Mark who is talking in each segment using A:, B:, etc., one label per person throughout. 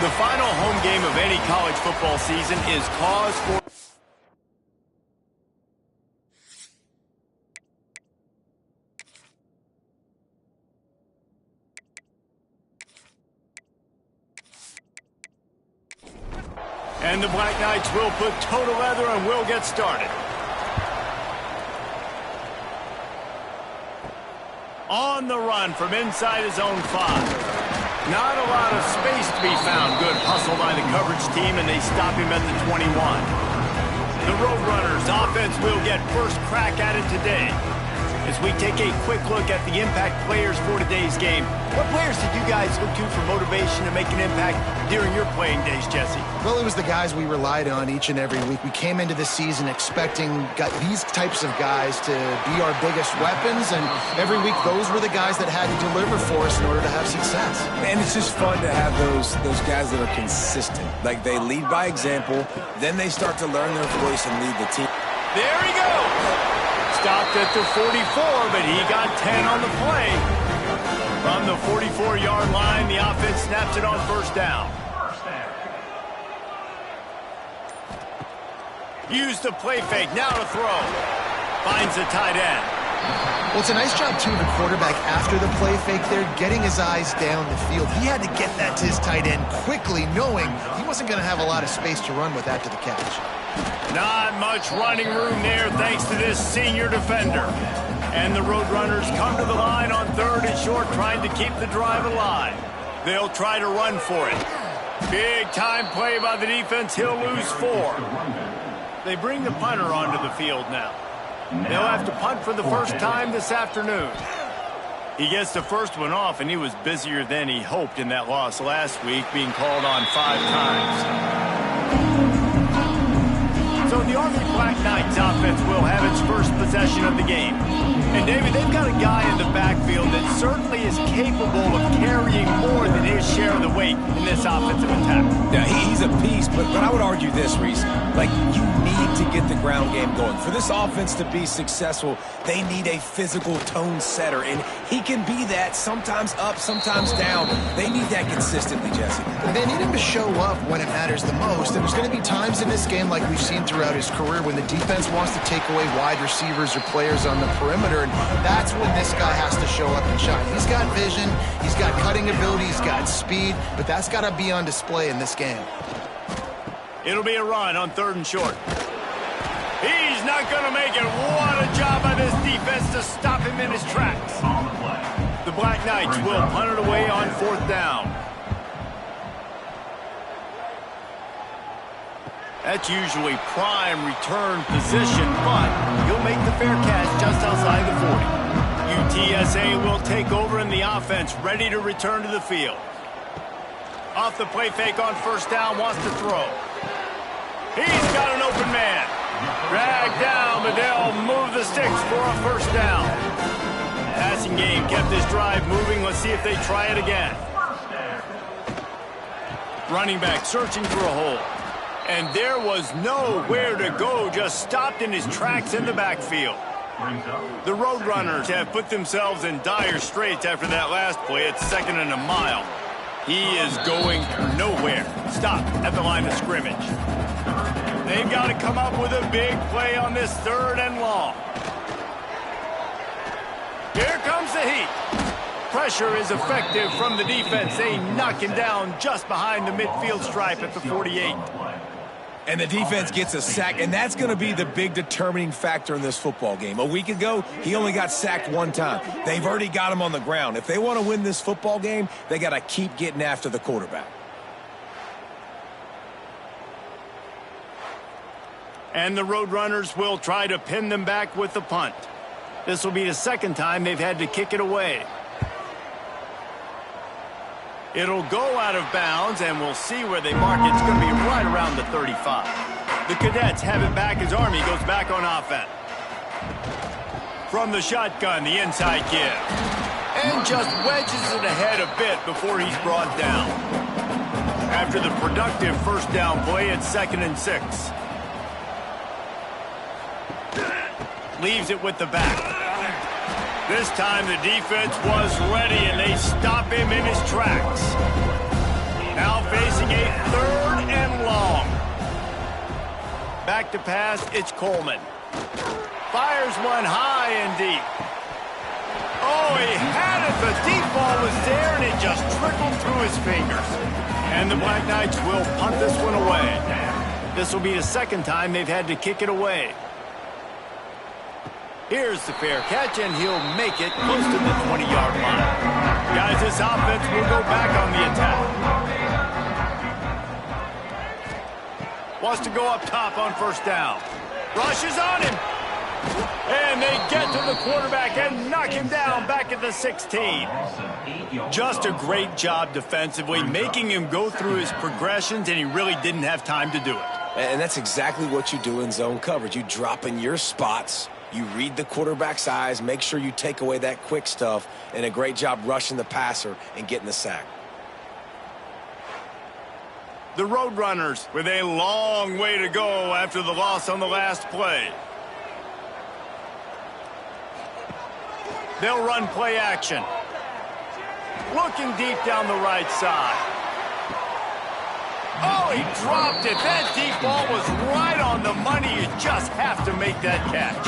A: The final home game of any college football season is cause for... And the Black Knights will put toe to leather and will get started. On the run from inside his own 5. Not a lot of space to be found. Good hustle by the coverage team, and they stop him at the 21. The Roadrunners offense will get first crack at it today. As we take a quick look at the impact players for today's game, what players did you guys look to for motivation to make an impact during your playing days, Jesse?
B: Well, it was the guys we relied on each and every week. We came into the season expecting these types of guys to be our biggest weapons, and every week those were the guys that had to deliver for us in order to have success.
C: And it's just fun to have those guys that are consistent. Like, they lead by example, then they start to learn their voice and lead the team.
A: There he goes! Stopped at the 44, but he got 10 on the play. From the 44-yard line, the offense snaps it on first down. Use the play fake, now to throw. Finds the tight end.
B: Well, it's a nice job, too, of the quarterback after the play fake there, getting his eyes down the field. He had to get that to his tight end quickly, knowing he wasn't going to have a lot of space to run with after the catch.
A: Not much running room there thanks to this senior defender. And the Roadrunners come to the line on 3rd and short, trying to keep the drive alive. They'll try to run for it. Big time play by the defense. He'll lose 4. They bring the punter onto the field now. They'll have to punt for the first time this afternoon. He gets the first one off, and he was busier than he hoped in that loss last week, being called on 5 times. So the Army Black Knights offense will have its first possession of the game. And, David, they've got a guy in the backfield that certainly is capable of carrying more than his share of the weight in this offensive attack.
C: Yeah, he's a beast, but I would argue this, Reese. Like, you need to get the ground game going. For this offense to be successful, they need a physical tone setter, and he can be that, sometimes up, sometimes down. They need that consistently, Jesse.
B: They need him to show up when it matters the most, and there's going to be times in this game, like we've seen throughout his career, when the defense wants to take away wide receivers or players on the perimeter, and that's when this guy has to show up and shine. He's got vision, he's got cutting ability, he's got speed, but that's got to be on display in this game.
A: It'll be a run on 3rd and short. He's not going to make it. What a job by this defense to stop him in his tracks. The Black Knights will punt it away on 4th down. That's usually prime return position, but he'll make the fair catch just outside the 40. UTSA will take over in the offense, ready to return to the field. Off the play fake on 1st down, wants to throw. He's got an open man. Dragged down, but they'll move the sticks for a 1st down. Passing game kept this drive moving. Let's see if they try it again. Running back searching for a hole. And there was nowhere to go, just stopped in his tracks in the backfield. The Roadrunners have put themselves in dire straits after that last play. It's 2nd and a mile. He is going nowhere. Stop at the line of scrimmage. They've got to come up with a big play on this 3rd and long. Here comes the heat. Pressure is effective from the defense. They knock him down just behind the midfield stripe at the 48.
C: And the defense gets a sack, and that's going to be the big determining factor in this football game. A week ago, he only got sacked 1 time. They've already got him on the ground. If they want to win this football game, they got to keep getting after the quarterback.
A: And the Roadrunners will try to pin them back with the punt. This will be the 2nd time they've had to kick it away. It'll go out of bounds, and we'll see where they mark it. It's going to be right around the 35. The Cadets have it back as Army goes back on offense. From the shotgun, the inside give. And just wedges it ahead a bit before he's brought down. After the productive 1st down play, it's 2nd and 6. Leaves it with the back. This time the defense was ready, and they stop him in his tracks. Now facing a 3rd and long. Back to pass, it's Coleman. Fires one high and deep. Oh, he had it. The deep ball was there, and it just trickled through his fingers. And the Black Knights will punt this one away. This will be the 2nd time they've had to kick it away. Here's the fair catch, and he'll make it close to the 20-yard line. Guys, this offense will go back on the attack. Wants to go up top on 1st down. Rushes on him. And they get to the quarterback and knock him down back at the 16. Just a great job defensively, making him go through his progressions, and he really didn't have time to do it.
C: And that's exactly what you do in zone coverage. You drop in your spots. You read the quarterback's eyes, make sure you take away that quick stuff, and a great job rushing the passer and getting the sack.
A: The Roadrunners with a long way to go after the loss on the last play. They'll run play action. Looking deep down the right side. Oh, he dropped it. That deep ball was right on the money. You just have to make that catch.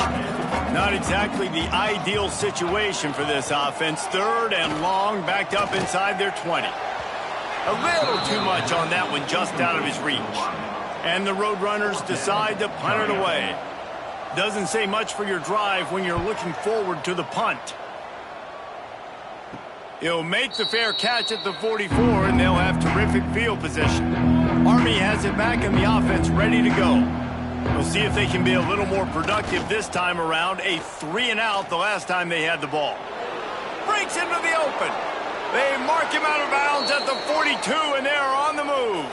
A: Not exactly the ideal situation for this offense. 3rd and long, backed up inside their 20. A little too much on that one, just out of his reach. And the Roadrunners decide to punt it away. Doesn't say much for your drive when you're looking forward to the punt. He'll make the fair catch at the 44, and they'll have terrific field position. Army has it back in the offense ready to go. We'll see if they can be a little more productive this time around. A 3-and-out the last time they had the ball. Breaks into the open. They mark him out of bounds at the 42, and they're on the move.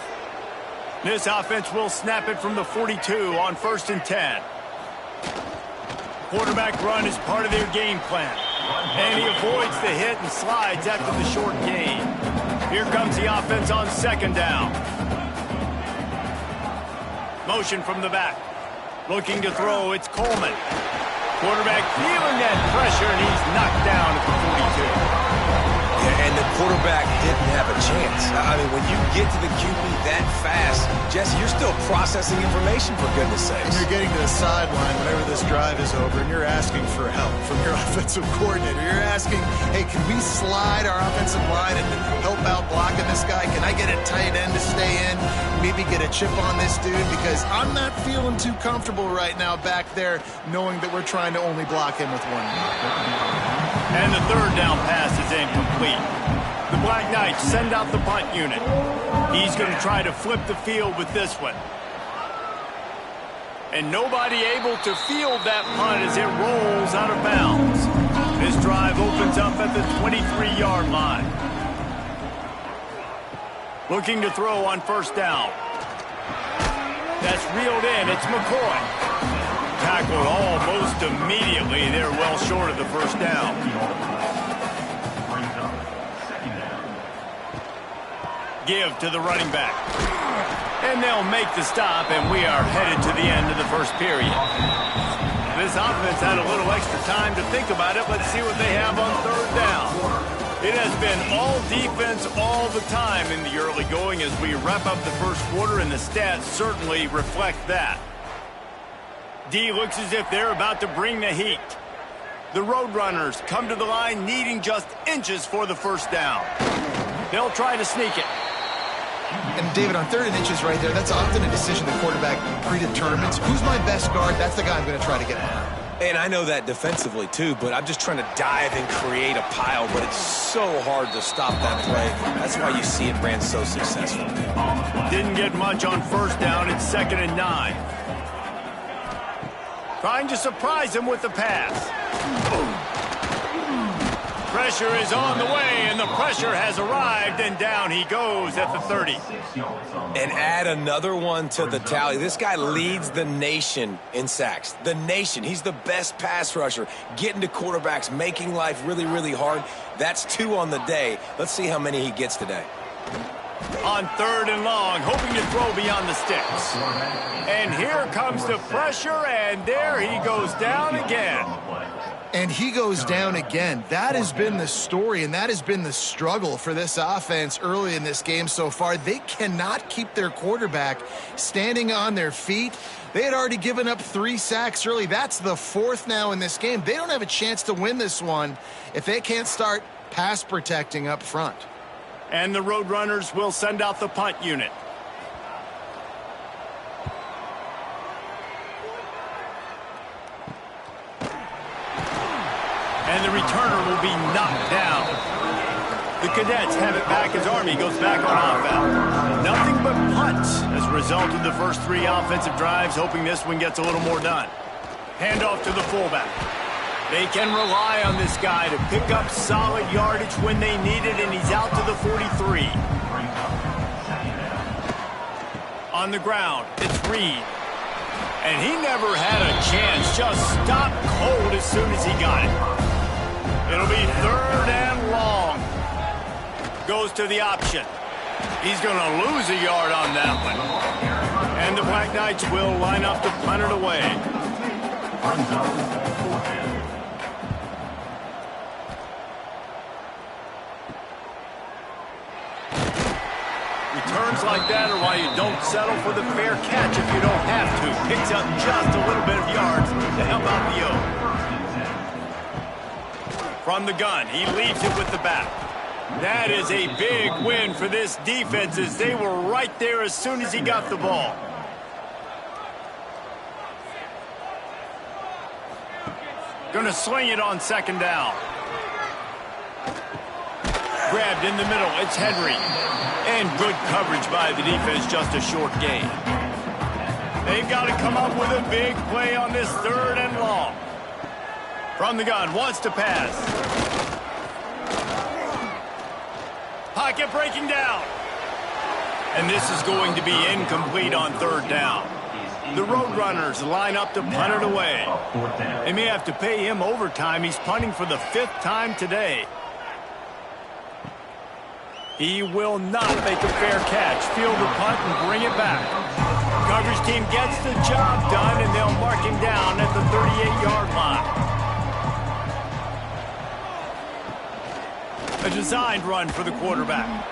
A: This offense will snap it from the 42 on 1st and 10. Quarterback run is part of their game plan. And he avoids the hit and slides after the short gain. Here comes the offense on 2nd down. Motion from the back. Looking to throw, it's Coleman. Quarterback feeling that pressure, and he's knocked down at the 42.
C: Yeah, and the quarterback didn't have a chance. I mean, when you get to the QB that fast, Jesse, you're still processing information, for goodness sakes.
B: And you're getting to the sideline whenever this drive is over, and you're asking for help from your offensive coordinator. You're asking, hey, can we slide our offensive line and help out blocking this guy? Can I get a tight end to stay in? Maybe get a chip on this dude? Because I'm not feeling too comfortable right now back there, knowing that we're trying to only block him with one guy.
A: And the 3rd down pass is incomplete. The Black Knights send out the punt unit. He's going to try to flip the field with this one. And nobody able to field that punt as it rolls out of bounds. This drive opens up at the 23-yard line. Looking to throw on 1st down. That's reeled in. It's McCoy. Tackled almost immediately. They're well short of the 1st down. Give to the running back. And they'll make the stop, and we are headed to the end of the 1st period. This offense had a little extra time to think about it. Let's see what they have on 3rd down. It has been all defense all the time in the early going as we wrap up the 1st quarter, and the stats certainly reflect that. D looks as if they're about to bring the heat. The Roadrunners come to the line needing just inches for the 1st down. They'll try to sneak it.
B: And David, on 3rd and inches right there, that's often a decision the quarterback predetermines. Who's my best guard? That's the guy I'm going to try to get at.
C: And I know that defensively too, but I'm just trying to dive and create a pile, but it's so hard to stop that play. That's why you see it ran so successful.
A: Didn't get much on 1st down. It's 2nd and 9. Trying to surprise him with the pass. Pressure is on the way, and the pressure has arrived, and down he goes at the 30.
C: And add another one to the tally. This guy leads the nation in sacks. The nation. He's the best pass rusher. Getting to quarterbacks, making life really, really hard. That's 2 on the day. Let's see how many he gets today.
A: On 3rd and long, hoping to throw beyond the sticks. And here comes the pressure, and there he goes down again.
B: And he goes down again. That has been the story, and that has been the struggle for this offense early in this game so far. They cannot keep their quarterback standing on their feet. They had already given up 3 sacks early. That's the 4th now in this game. They don't have a chance to win this one if they can't start pass protecting up front.
A: And the Roadrunners will send out the punt unit. And the returner will be knocked down. The Cadets have it back as Army goes back on offense. Nothing but punts as a result of the first 3 offensive drives, hoping this one gets a little more done. Handoff to the fullback. They can rely on this guy to pick up solid yardage when they need it, and he's out to the 43. On the ground, it's Reed. And he never had a chance, just stopped cold as soon as he got it. It'll be 3rd and long. Goes to the option. He's going to lose a yard on that one. And the Black Knights will line up to punt it away. Returns like that are why you don't settle for the fair catch if you don't have to. Picks up just a little bit of yards to help out the O. From the gun, he leaves it with the back. That is a big win for this defense as they were right there as soon as he got the ball. Gonna sling it on 2nd down. Grabbed in the middle, it's Henry. And good coverage by the defense, just a short gain. They've got to come up with a big play on this 3rd and long. From the gun, wants to pass. Pocket breaking down. And this is going to be incomplete on 3rd down. The Roadrunners line up to punt it away. They may have to pay him overtime. He's punting for the 5th time today. He will not make a fair catch. Field the punt and bring it back. Coverage team gets the job done, and they'll mark him down at the 38-yard line. A designed run for the quarterback.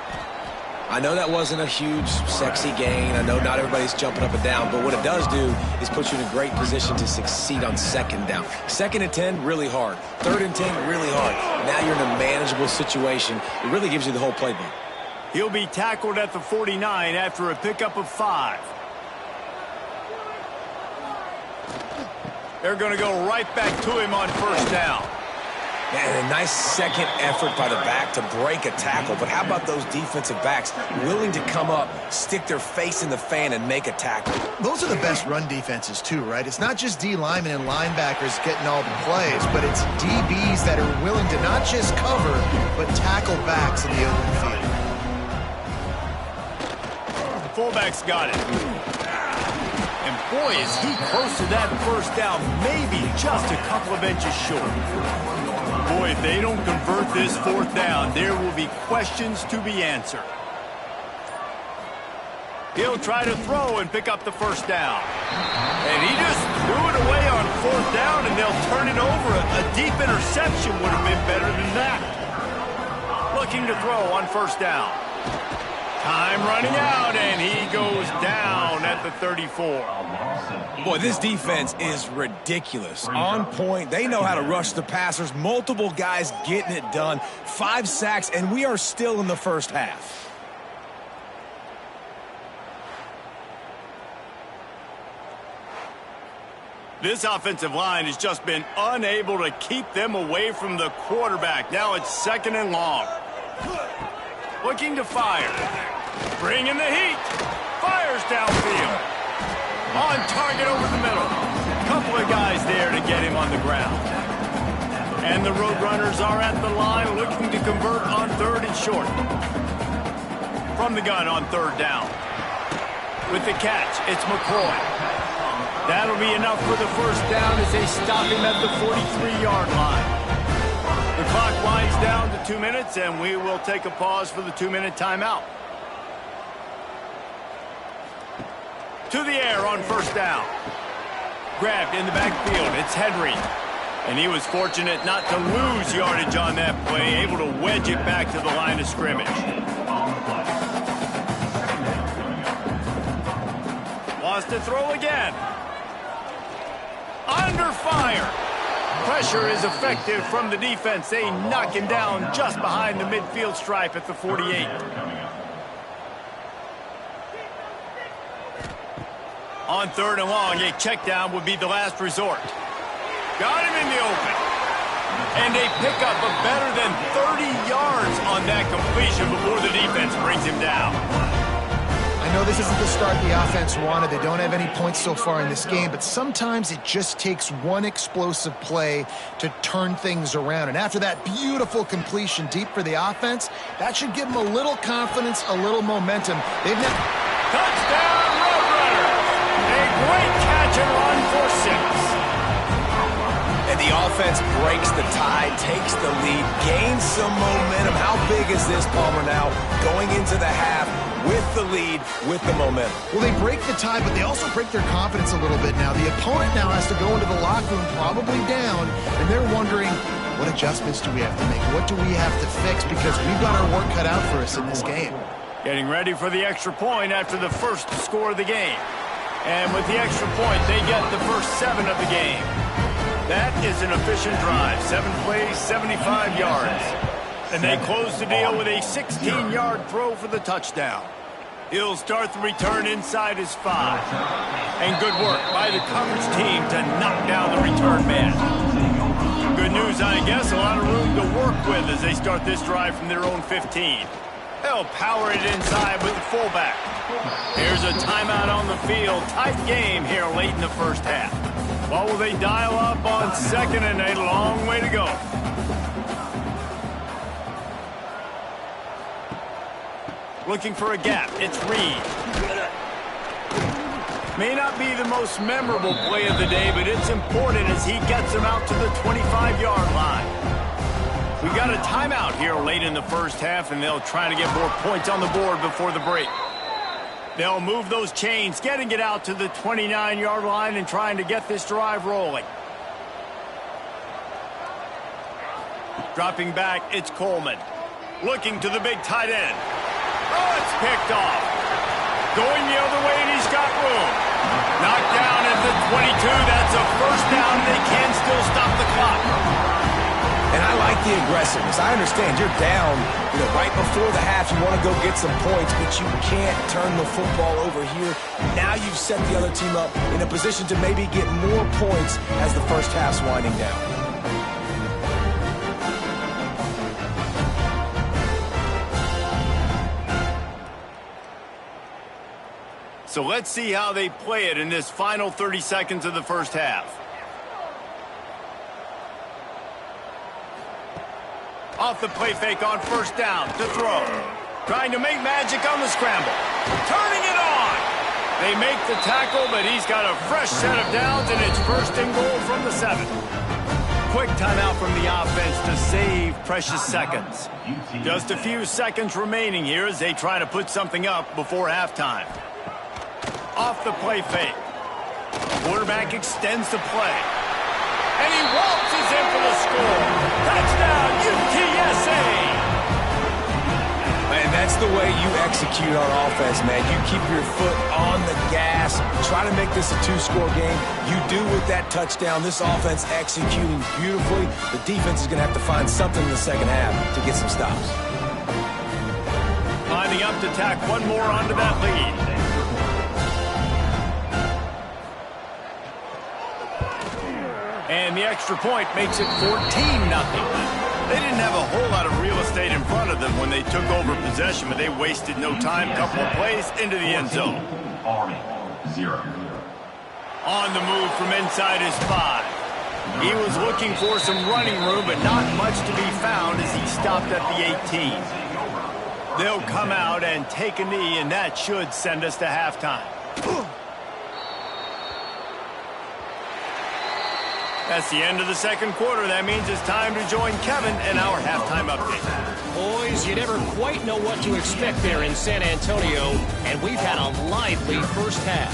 C: I know that wasn't a huge, sexy gain. I know not everybody's jumping up and down, but what it does do is put you in a great position to succeed on 2nd down. 2nd and 10, really hard. 3rd and 10, really hard. Now you're in a manageable situation. It really gives you the whole playbook.
A: He'll be tackled at the 49 after a pickup of 5. They're going to go right back to him on 1st down.
C: And a nice second effort by the back to break a tackle. But how about those defensive backs willing to come up, stick their face in the fan, and make a tackle?
B: Those are the best run defenses, too, right? It's not just D linemen and linebackers getting all the plays, but it's DBs that are willing to not just cover, but tackle backs in the open field.
A: The fullback's got it. And boy, is he close to that 1st down, maybe just a couple of inches short. Boy, if they don't convert this 4th down, there will be questions to be answered. He'll try to throw and pick up the 1st down. And he just threw it away on 4th down, and they'll turn it over. A deep interception would have been better than that. Looking to throw on 1st down. Time running out, and he goes down at the 34.
C: Boy, this defense is ridiculous. On point. They know how to rush the passers. Multiple guys getting it done. 5 sacks, and we are still in the 1st half.
A: This offensive line has just been unable to keep them away from the quarterback. Now it's 2nd and long. Looking to fire. Bringing the heat. Fires downfield. On target over the middle. Couple of guys there to get him on the ground. And the Roadrunners are at the line looking to convert on 3rd and short. From the gun on 3rd down. With the catch, it's McCoy. That'll be enough for the 1st down as they stop him at the 43-yard line. The clock winds down to 2 minutes, and we will take a pause for the 2-minute timeout. To the air on 1st down. Grabbed in the backfield. It's Henry. And he was fortunate not to lose yardage on that play, able to wedge it back to the line of scrimmage. Wants to throw again. Under fire. Pressure is effective from the defense. They knock him down just behind the midfield stripe at the 48. On 3rd and long, a check down would be the last resort. Got him in the open. And they pick up a better than 30 yards on that completion before the defense brings him down.
B: I know this isn't the start the offense wanted. They don't have any points so far in this game, but sometimes it just takes one explosive play to turn things around. And after that beautiful completion deep for the offense, that should give them a little confidence, a little momentum. They've never...
A: Touchdown, Roadrunners! A great catch and run for 6.
C: And the offense breaks the tie, takes the lead, gains some momentum. How big is this, Palmer, now going into the half with the lead, with the momentum?
B: Well, they break the tie, but they also break their confidence a little bit now. The opponent now has to go into the locker room probably down, and they're wondering, what adjustments do we have to make? What do we have to fix? Because we've got our work cut out for us in this game.
A: Getting ready for the extra point after the first score of the game. And with the extra point, they get the first 7 of the game. That is an efficient drive. 7 plays, 75 yards. And they close the deal with a 16-yard throw for the touchdown. He'll start the return inside his 5. And good work by the coverage team to knock down the return man. Good news, I guess, a lot of room to work with as they start this drive from their own 15. They'll power it inside with the fullback. Here's a timeout on the field. Tight game here late in the first half. What will they dial up on 2nd and a long way to go? Looking for a gap. It's Reed. May not be the most memorable play of the day, but it's important as he gets them out to the 25-yard line. We've got a timeout here late in the first half, and they'll try to get more points on the board before the break. They'll move those chains, getting it out to the 29-yard line and trying to get this drive rolling. Dropping back, it's Coleman. Looking to the big tight end. Oh, it's picked off. Going the other way, and he's got room. Knocked down at the 22. That's a first down, and they can still stop the clock.
C: And I like the aggressiveness. I understand you're down, right before the half. You want to go get some points, but you can't turn the football over here. Now you've set the other team up in a position to maybe get more points as the first half's winding down.
A: So let's see how they play it in this final 30 seconds of the first half. Off the play fake on first down to throw. Trying to make magic on the scramble. Turning it on. They make the tackle, but he's got a fresh set of downs, and it's 1st and goal from the 7. Quick timeout from the offense to save precious seconds. Just a few seconds remaining here as they try to put something up before halftime. Off the play fake. Quarterback extends the play. And he waltzes in for the score. Touchdown, UTSA!
C: Man, that's the way you execute on offense, man. You keep your foot on the gas. Try to make this a 2-score game. You do with that touchdown. This offense executing beautifully. The defense is going to have to find something in the second half to get some stops.
A: Lining up to tack one more onto that lead. And the extra point makes it 14-0. They didn't have a whole lot of real estate in front of them when they took over possession, but they wasted no time. Couple of plays into the end zone.
D: Army, 0.
A: On the move from inside his 5. He was looking for some running room, but not much to be found as he stopped at the 18. They'll come out and take a knee, and that should send us to halftime. That's the end of the second quarter. That means it's time to join Kevin in our halftime update.
E: Boys, you never quite know what to expect there in San Antonio, and we've had a lively first half.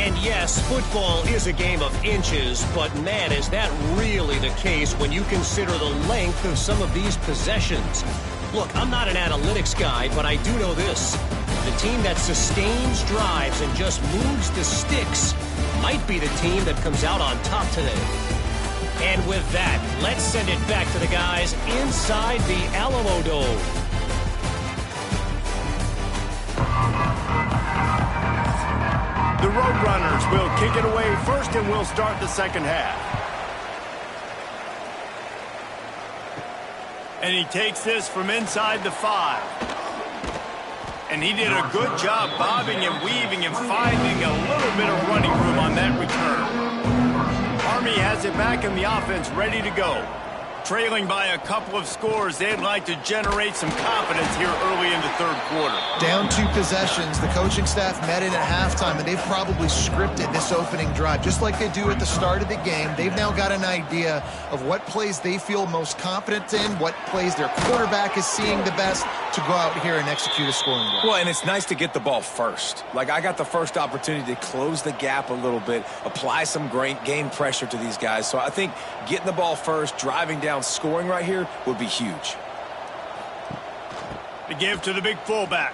E: And yes, football is a game of inches, but man, is that really the case when you consider the length of some of these possessions. Look, I'm not an analytics guy, but I do know this. The team that sustains drives and just moves the sticks might be the team that comes out on top today. And with that, let's send it back to the guys inside the Alamo Dome.
A: The Roadrunners will kick it away first, and we'll start the second half. And he takes this from inside the 5. And he did a good job bobbing and weaving and finding a little bit of running room on that return. Army has it back in the offense, ready to go. Trailing by a couple of scores, they'd like to generate some confidence here early in the third quarter.
B: Down 2 possessions, the coaching staff met in at halftime, and they've probably scripted this opening drive. Just like they do at the start of the game, they've now got an idea of what plays they feel most confident in, what plays their quarterback is seeing the best to go out here and execute a scoring drive.
C: Well, and it's nice to get the ball first. Like, I got the first opportunity to close the gap a little bit, apply some great game pressure to these guys. So I think getting the ball first, driving down, scoring right here would be huge.
A: The give to the big fullback.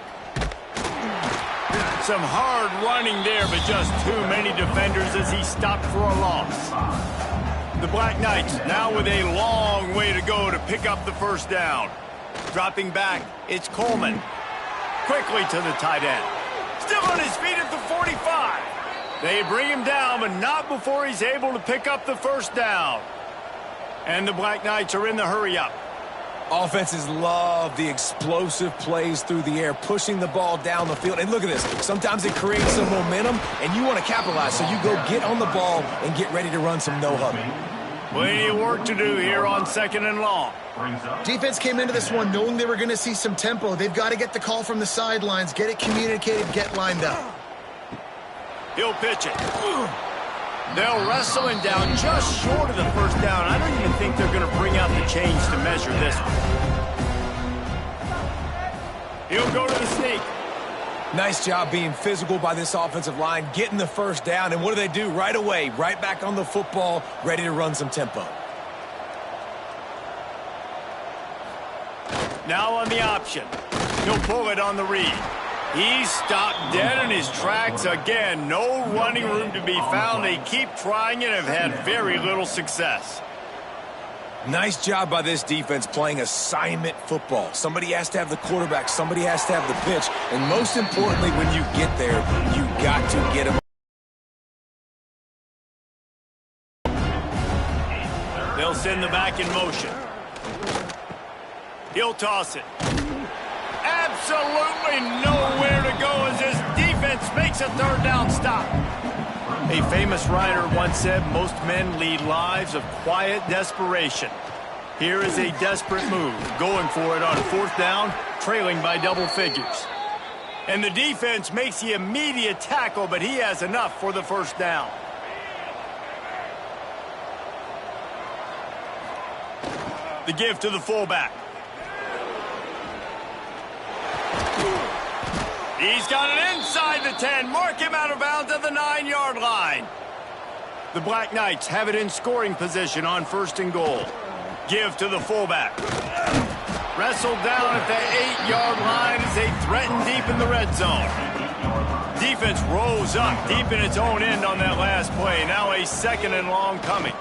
A: Some hard running there, but just too many defenders as he stopped for a loss. The Black Knights now with a long way to go to pick up the first down. Dropping back, it's Coleman. Quickly to the tight end. Still on his feet at the 45. They bring him down, but not before he's able to pick up the first down. And the Black Knights are in the hurry-up.
C: Offenses love the explosive plays through the air, pushing the ball down the field. And look at this. Sometimes it creates some momentum, and you want to capitalize. So you go get on the ball and get ready to run some no-huddle.
A: Plenty of work to do here on second and long.
B: Defense came into this one knowing they were going to see some tempo. They've got to get the call from the sidelines, get it communicated, get lined up.
A: He'll pitch it. They'll wrestle him down just short of the first down. I don't even think they're going to bring out the chains to measure this one. He'll go to the sneak.
C: Nice job being physical by this offensive line, getting the first down. And what do? Right away, right back on the football, ready to run some tempo.
A: Now on the option. He'll pull it on the read. He's stopped dead in his tracks again. No running room to be found. They keep trying it and have had very little success.
C: Nice job by this defense playing assignment football. Somebody has to have the quarterback. Somebody has to have the pitch. And most importantly, when you get there, you got to get him.
A: They'll send the back in motion. He'll toss it. Absolutely nowhere to go as this defense makes a third down stop. A famous writer once said, most men lead lives of quiet desperation. Here is a desperate move, going for it on fourth down, trailing by double figures. And the defense makes the immediate tackle, but he has enough for the first down. The give to the fullback. He's got it inside the 10. Mark him out of bounds at the 9-yard line. The Black Knights have it in scoring position on first and goal. Give to the fullback. Wrestled down at the 8-yard line as they threaten deep in the red zone. Defense rose up deep in its own end on that last play. Now a second and long coming.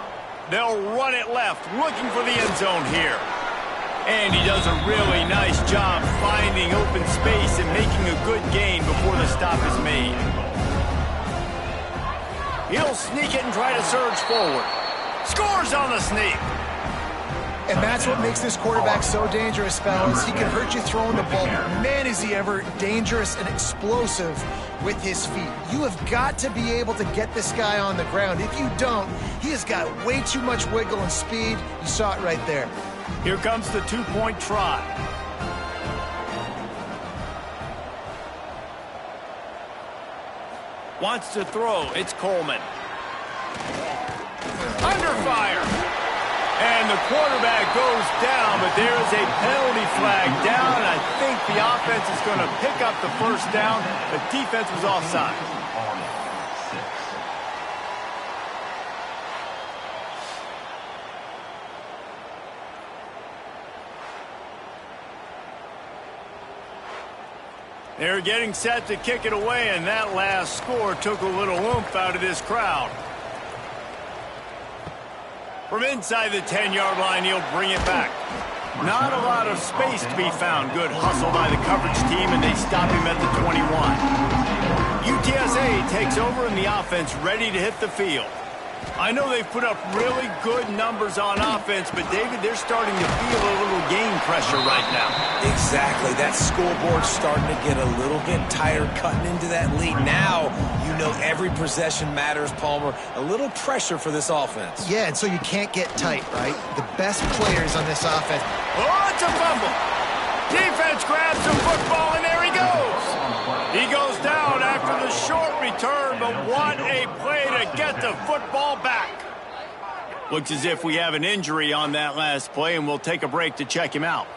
A: They'll run it left, looking for the end zone here. And he does a really nice job finding open space and making a good gain before the stop is made. He'll sneak it and try to surge forward. Scores on the sneak.
B: And that's what makes this quarterback so dangerous, fellas. He can hurt you throwing the ball. Man, is he ever dangerous and explosive with his feet. You have got to be able to get this guy on the ground. If you don't, he has got way too much wiggle and speed. You saw it right there.
A: Here comes the two-point try. Wants to throw. It's Coleman. Under fire. And the quarterback goes down, but there is a penalty flag down. I think the offense is going to pick up the first down. The defense was offside. They're getting set to kick it away, and that last score took a little oomph out of this crowd. From inside the 10-yard line, he'll bring it back. Not a lot of space to be found. Good hustle by the coverage team, and they stop him at the 21. UTSA takes over in the offense, ready to hit the field. I know they've put up really good numbers on offense, but, David, they're starting to feel a little game pressure right now.
C: Exactly. That scoreboard's starting to get a little bit tired cutting into that lead. Now, you know every possession matters, Palmer. A little pressure for this offense.
B: Yeah, and so you can't get tight, right? The best players on this offense.
A: Oh, it's a fumble. Defense grabs the football, and there he goes. He goes down after the short return, but what a play to get the football back. Looks as if we have an injury on that last play, and we'll take a break to check him out.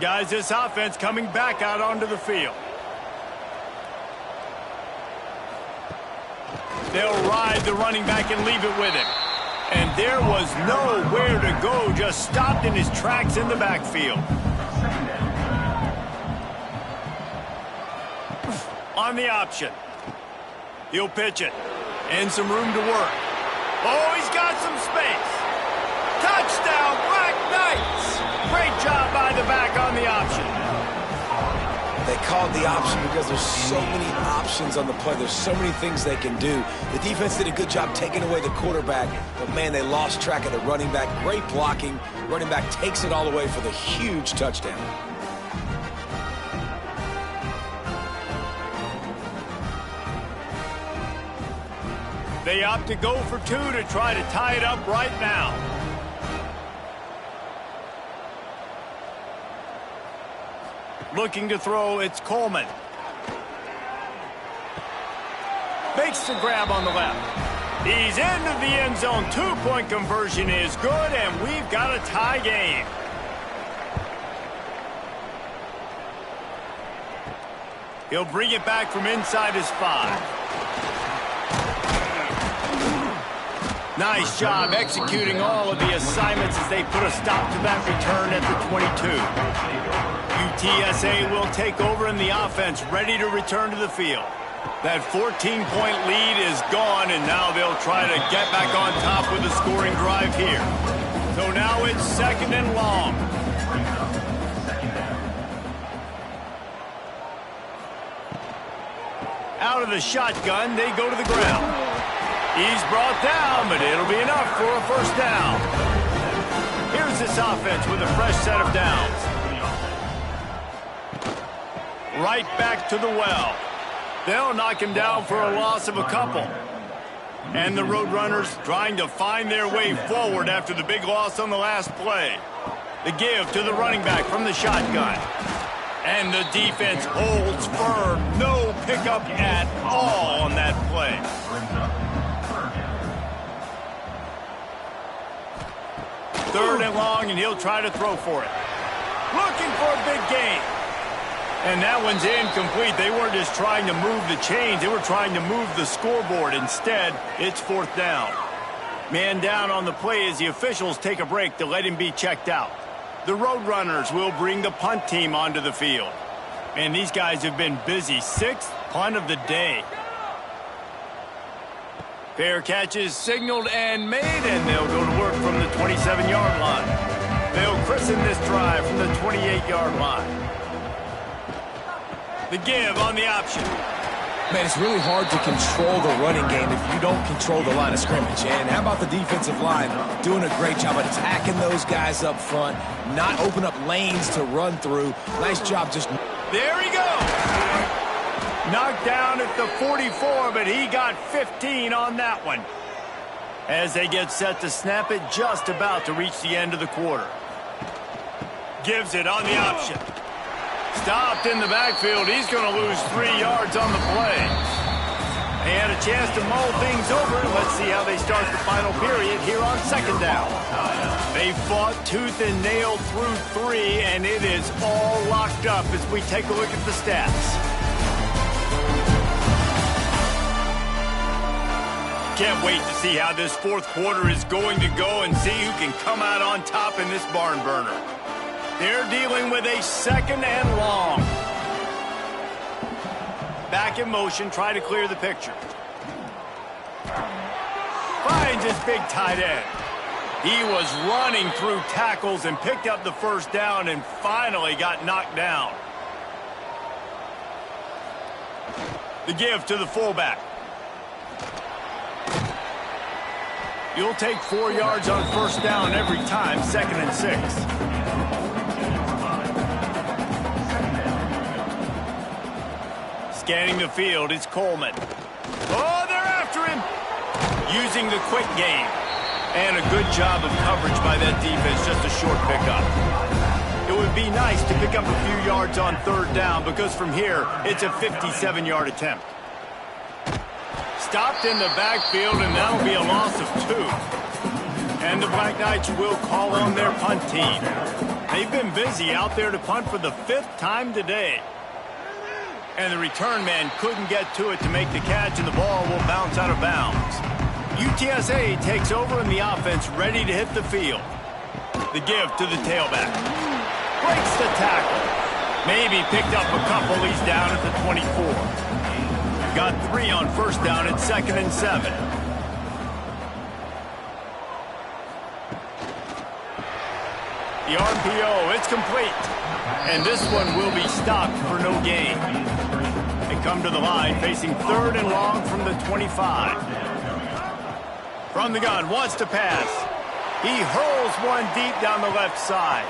A: Guys, this offense coming back out onto the field. They'll ride the running back and leave it with him. And there was nowhere to go, just stopped in his tracks in the backfield. On the option. He'll pitch it. And some room to work. Oh, he's got some space. Touchdown, Black Knights! Great job by the back on the option.
C: They called the option because there's so many options on the play. There's so many things they can do. The defense did a good job taking away the quarterback, but, man, they lost track of the running back. Great blocking. Running back takes it all the way for the huge touchdown.
A: They opt to go for two to try to tie it up right now. Looking to throw, it's Coleman. Makes the grab on the left. He's into the end zone. Two-point conversion is good, and we've got a tie game. He'll bring it back from inside his 5. Nice job executing all of the assignments as they put a stop to that return at the 22. UTSA will take over in the offense, ready to return to the field. That 14-point lead is gone, and now they'll try to get back on top with a scoring drive here. So now it's 2nd and long. Out of the shotgun, they go to the ground. He's brought down, but it'll be enough for a first down. Here's this offense with a fresh set of downs. Right back to the well. They'll knock him down for a loss of a couple. And the Roadrunners trying to find their way forward after the big loss on the last play. The give to the running back from the shotgun. And the defense holds firm. No pickup at all on that play. Third and long, and he'll try to throw for it. Looking for a big gain. And that one's incomplete. They weren't just trying to move the chains. They were trying to move the scoreboard. Instead, it's 4th down. Man down on the play as the officials take a break to let him be checked out. The Roadrunners will bring the punt team onto the field. And these guys have been busy. 6th punt of the day. Fair catch is signaled and made, and they'll go to work from the 27-yard line. They'll christen this drive from the 28-yard line. The give on the option.
C: Man, it's really hard to control the running game if you don't control the line of scrimmage. And how about the defensive line doing a great job attacking those guys up front, not open up lanes to run through. Nice job just...
A: There he goes. Knocked down at the 44, but he got 15 on that one. As they get set to snap it, just about to reach the end of the quarter. Gives it on the option. Stopped in the backfield. He's going to lose 3 yards on the play. They had a chance to mull things over. Let's see how they start the final period here on 2nd down. They fought tooth and nail through 3, and it is all locked up as we take a look at the stats. Can't wait to see how this 4th quarter is going to go and see who can come out on top in this barn burner. They're dealing with a 2nd and long. Back in motion, try to clear the picture. Finds his big tight end. He was running through tackles and picked up the first down and finally got knocked down. The give to the fullback. You'll take 4 yards on first down every time, 2nd and 6. Scanning the field, it's Coleman. Oh, they're after him! Using the quick game. And a good job of coverage by that defense, just a short pickup. It would be nice to pick up a few yards on 3rd down because from here, it's a 57-yard attempt. Stopped in the backfield, and that'll be a loss of 2. And the Black Knights will call on their punt team. They've been busy out there to punt for the 5th time today. And the return man couldn't get to it to make the catch, and the ball will bounce out of bounds. UTSA takes over in the offense, ready to hit the field. The give to the tailback. Breaks the tackle. Maybe picked up a couple. He's down at the 24. Got 3 on first down at 2nd and 7. The RPO, it's complete. And this one will be stopped for no gain. They come to the line facing 3rd and long from the 25. From the gun, wants to pass. He hurls one deep down the left side.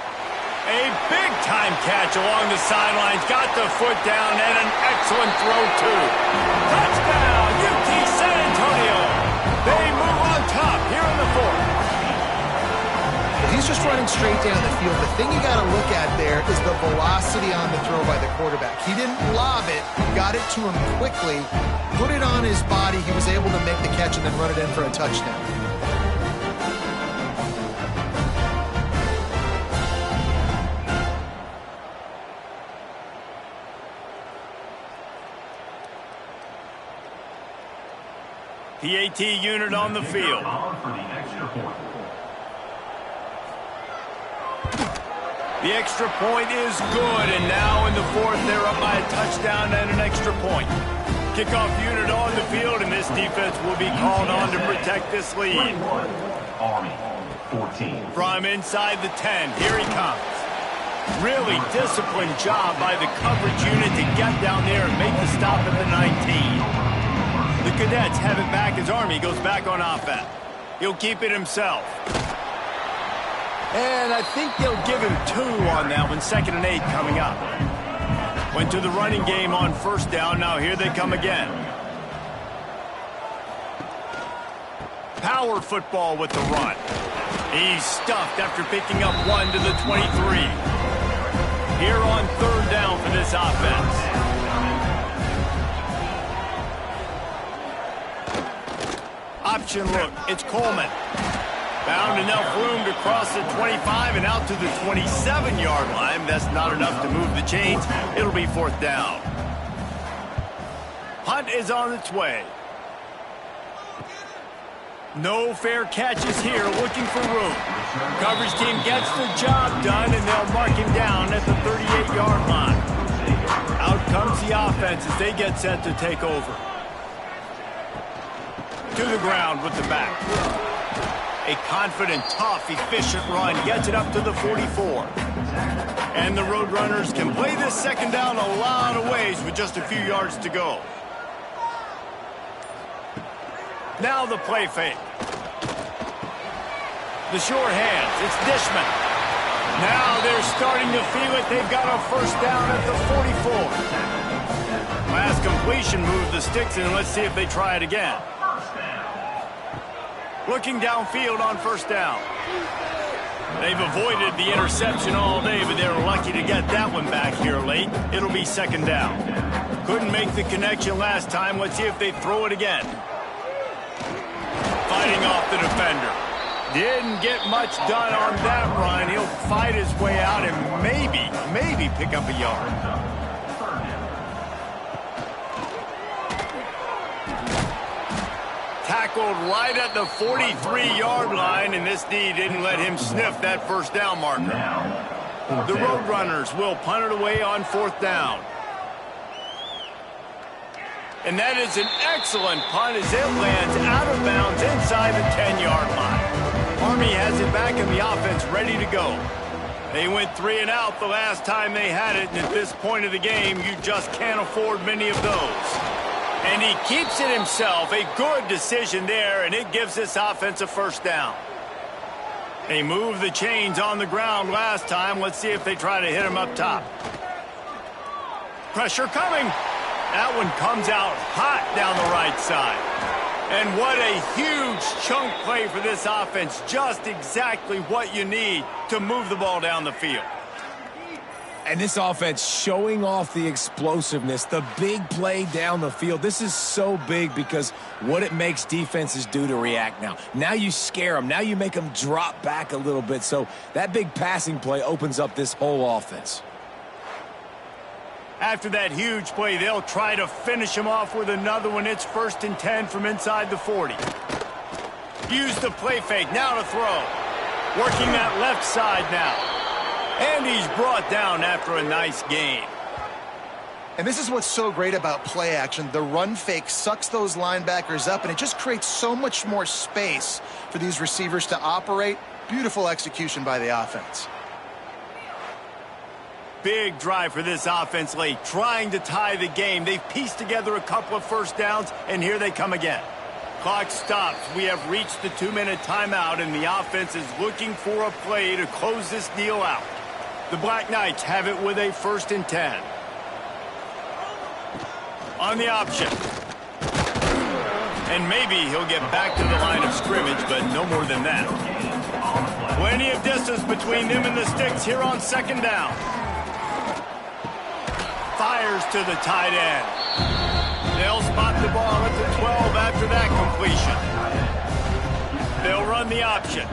A: A big-time catch along the sidelines. Got the foot down and an excellent throw, too. Touchdown, UT San Antonio. They move on top here in the 4th.
B: He's just running straight down the field. The thing you got to look at there is the velocity on the throw by the quarterback. He didn't lob it, got it to him quickly, put it on his body. He was able to make the catch and then run it in for a touchdown.
A: PAT unit on the field. The extra point is good, and now in the 4th, they're up by a touchdown and an extra point. Kickoff unit on the field, and this defense will be called on to protect this lead.
D: Army, 14.
A: From inside the 10, here he comes. Really disciplined job by the coverage unit to get down there and make the stop at the 19. The Cadets have it back as Army goes back on offense. He'll keep it himself. And I think they'll give him 2 on that one, 2nd and 8 coming up. Went to the running game on first down. Now here they come again. Power football with the run. He's stuffed after picking up 1 to the 23. Here on 3rd down for this offense. Option look, it's Coleman. Found enough room to cross the 25 and out to the 27-yard line. That's not enough to move the chains. It'll be 4th down. Punt is on its way. No fair catches here, looking for room. Coverage team gets the job done, and they'll mark him down at the 38-yard line. Out comes the offense as they get set to take over. To the ground with the back. A confident, tough, efficient run gets it up to the 44. And the Roadrunners can play this 2nd down a lot of ways with just a few yards to go. Now the play fake. The short hands, it's Dishman. Now they're starting to feel it. They've got a first down at the 44. Last completion moved the sticks in. Let's see if they try it again. Looking downfield on first down. They've avoided the interception all day, but they were lucky to get that one back here late. It'll be 2nd down. Couldn't make the connection last time. Let's see if they throw it again. Fighting off the defender. Didn't get much done on that run. He'll fight his way out and maybe pick up a yard. Tackled right at the 43-yard line, and this D didn't let him sniff that first down marker. The Roadrunners will punt it away on 4th down. And that is an excellent punt as it lands out of bounds inside the 10-yard line. Army has it back in the offense ready to go. They went 3 and out the last time they had it, and at this point of the game, you just can't afford many of those. And he keeps it himself. A good decision there, and it gives this offense a first down. They moved the chains on the ground last time. Let's see if they try to hit him up top. Pressure coming. That one comes out hot down the right side. And what a huge chunk play for this offense. Just exactly what you need to move the ball down the field.
C: And this offense showing off the explosiveness, the big play down the field. This is so big because what it makes defenses do to react now. Now you scare them. Now you make them drop back a little bit. So that big passing play opens up this whole offense.
A: After that huge play, they'll try to finish him off with another one. It's 1st and 10 from inside the 40. Use the play fake. Now to throw. Working that left side now. And he's brought down after a nice gain.
B: And this is what's so great about play action. The run fake sucks those linebackers up, and it just creates so much more space for these receivers to operate. Beautiful execution by the offense.
A: Big drive for this offense late, trying to tie the game. They've pieced together a couple of first downs, and here they come again. Clock stops. We have reached the 2-minute timeout, and the offense is looking for a play to close this deal out. The Black Knights have it with a 1st and 10. On the option. And maybe he'll get back to the line of scrimmage, but no more than that. Plenty of distance between them and the sticks here on 2nd down. Fires to the tight end. They'll spot the ball at the 12 after that completion. They'll run the option.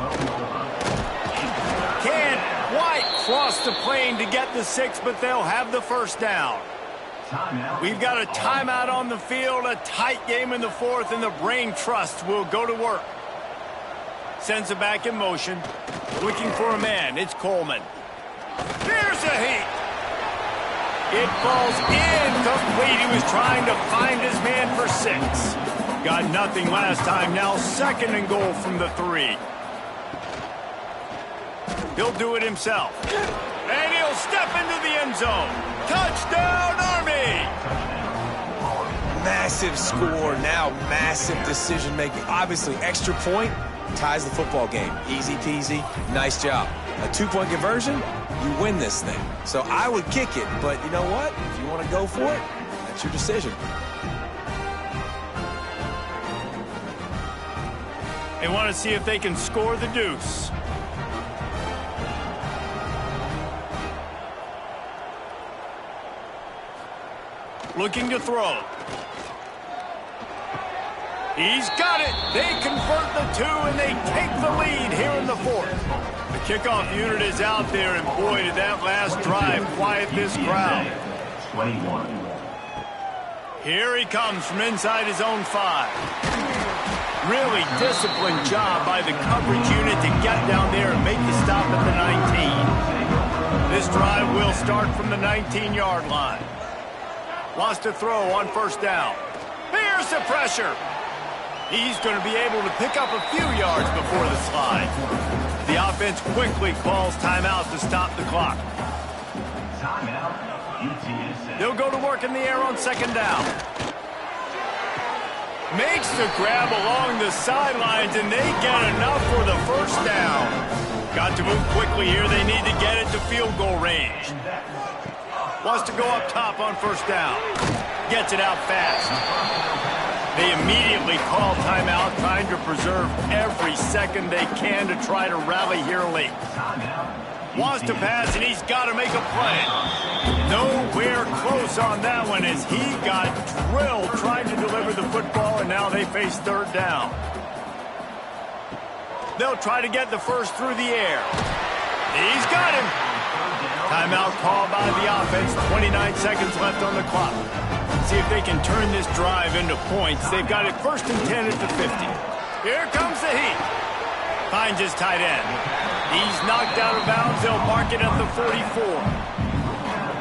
A: Can't quite cross the plane to get the 6, but they'll have the first down. We've got a timeout on the field, a tight game in the 4th, and the Brain Trust will go to work. Sends it back in motion. Looking for a man. It's Coleman. Here's a heat. It falls incomplete. He was trying to find his man for 6. Got nothing last time. Now 2nd and goal from the 3. He'll do it himself. And he'll step into the end zone. Touchdown, Army!
C: Massive score, now massive decision-making. Obviously, extra point ties the football game. Easy peasy, nice job. A 2-point conversion, you win this thing. So I would kick it, but you know what? If you want to go for it, that's your decision.
A: They want to see if they can score the deuce. Looking to throw. He's got it. They convert the 2, and they take the lead here in the 4th. The kickoff unit is out there, and boy, did that last drive quiet this crowd.
D: 21.
A: Here he comes from inside his own 5. Really disciplined job by the coverage unit to get down there and make the stop at the 19. This drive will start from the 19-yard line. Wants to throw on 1st down. Here's the pressure. He's going to be able to pick up a few yards before the slide. The offense quickly calls timeout to stop the clock.
D: Timeout, UTSA.
A: They'll go to work in the air on 2nd down. Makes the grab along the sidelines, and they get enough for the 1st down. Got to move quickly here. They need to get it to field goal range. Wants to go up top on 1st down. Gets it out fast. They immediately call timeout, trying to preserve every second they can to try to rally here late. Wants to pass, and he's got to make a play. Nowhere close on that one as he got drilled trying to deliver the football, and now they face 3rd down. They'll try to get the 1st through the air. He's got him. Timeout called by the offense. 29 seconds left on the clock. See if they can turn this drive into points. They've got it 1st and 10 at the 50. Here comes the heat. Finds his tight end. He's knocked out of bounds. They'll mark it at the 44.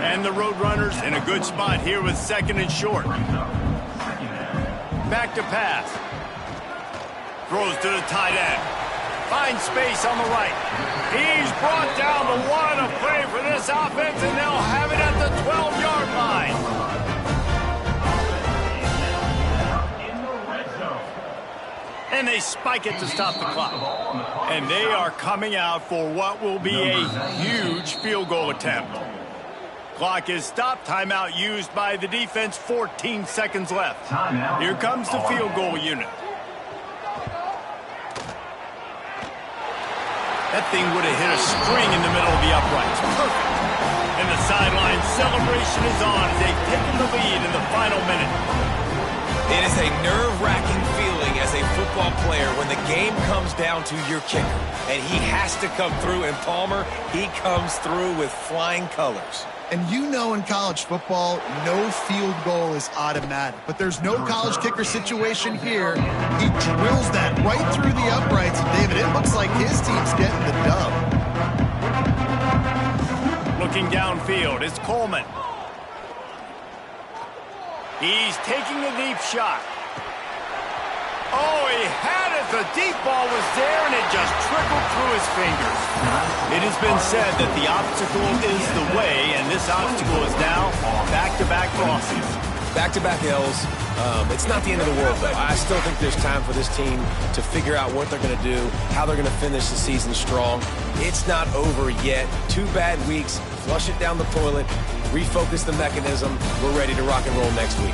A: And the Roadrunners in a good spot here with 2nd and short. back to pass. Throws to the tight end. Finds space on the right. He's brought down, but what a play for this offense, and they'll have it at the 12-yard line. And they spike it to stop the clock. And they are coming out for what will be a huge field goal attempt. Clock is stopped. Timeout used by the defense. 14 seconds left. Here comes the field goal unit. That thing would have hit a string in the middle of the uprights. Perfect. And the sideline celebration is on as they've taken the lead in the final minute.
C: It is a nerve-wracking feeling as a football player when the game comes down to your kicker. And he has to come through. And Palmer, he comes through with flying colors.
B: And you know in college football, no field goal is automatic. But there's no college kicker situation here. He drills that right through the uprights. And David, it looks like his team's getting the dub.
A: Looking downfield, it's Coleman. He's taking a deep shot. Oh, he had it. The deep ball was there, and it just trickled through his fingers. It has been said that the obstacle is the way, and this obstacle is now back-to-back losses.
C: Back-to-back L's. It's not the end of the world, though. I still think there's time for this team to figure out what they're going to do, how they're going to finish the season strong. It's not over yet. 2 bad weeks. Flush it down the toilet. Refocus the mechanism. We're ready to rock and roll next week.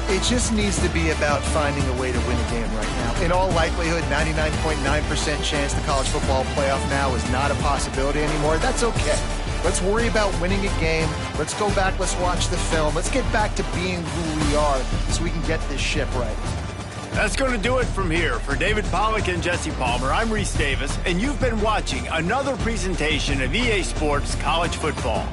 B: It just needs to be about finding a way to win a game right now. In all likelihood, 99.9% chance the college football playoff now is not a possibility anymore. That's okay. Let's worry about winning a game. Let's go back. Let's watch the film. Let's get back to being who we are so we can get this ship right.
A: That's going to do it from here. For David Pollack and Jesse Palmer, I'm Reese Davis, and you've been watching another presentation of EA Sports College Football.